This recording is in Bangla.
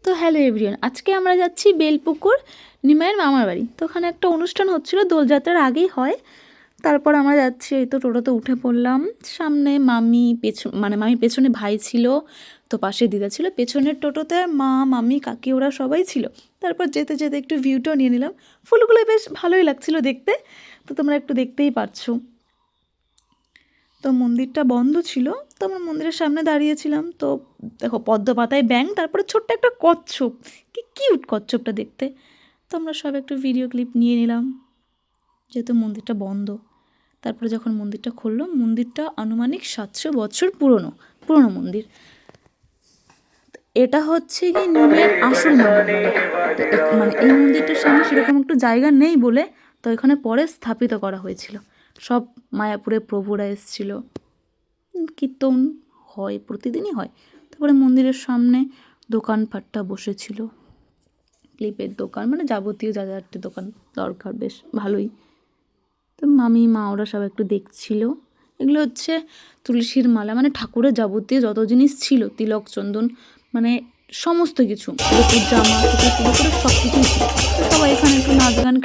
তো হ্যালো এভরিওয়ান, আজকে আমরা যাচ্ছি বেলপুকুর নিমাইয়ের মামার বাড়ি। তো ওখানে একটা অনুষ্ঠান হচ্ছিল, দোলযাত্রার আগেই হয়। তারপর আমরা যাচ্ছি, এই তো টোটোতে উঠে পড়লাম। সামনে মামি, মামির পেছনে ভাই ছিল, তো পাশে দিদা ছিল। পেছনের টোটোতে মা, মামি, কাকি ওরা সবাই ছিল। তারপর যেতে যেতে একটু ভিউটাও নিয়ে নিলাম। ফুলগুলো বেশ ভালোই লাগছিল দেখতে, তো তোমরা একটু দেখতেই পারছো। তো মন্দিরটা বন্ধ ছিল, তো আমরা মন্দিরের সামনে দাঁড়িয়েছিলাম। তো দেখো পদ্ম পাতায় ব্যাঙ, তারপরে ছোট্ট একটা কচ্ছপ, কি কিউট কচ্ছপটা দেখতে। তো আমরা সব একটু ভিডিও ক্লিপ নিয়ে নিলাম, যেহেতু মন্দিরটা বন্ধ। তারপরে যখন মন্দিরটা খুললো, মন্দিরটা আনুমানিক 700 বছর পুরনো মন্দির। এটা হচ্ছে কি নিমের আসল মন্দির। তো মানে এই মন্দিরটার সামনে সেরকম একটু জায়গা নেই বলে, তো এখানে পরে স্থাপিত করা হয়েছিল। সব মায়াপুরে প্রভুরা এসেছিল, কীর্তন হয়, প্রতিদিনই হয়। তারপরে মন্দিরের সামনে দোকানপাটটা বসেছিল, ক্লিপের দোকান, মানে যাবতীয় যা যা একটা দোকান দরকার, বেশ ভালোই। তো মামি, মা ওরা সব একটু দেখছিল। এগুলো হচ্ছে তুলসীর মালা, মানে ঠাকুরের যাবতীয় যত জিনিস ছিল, তিলক, চন্দন, মানে সমস্ত কিছু, জামা থেকে শুরু করে সব কিছুই ছিল। সবাই এখানে একটু নাচ গান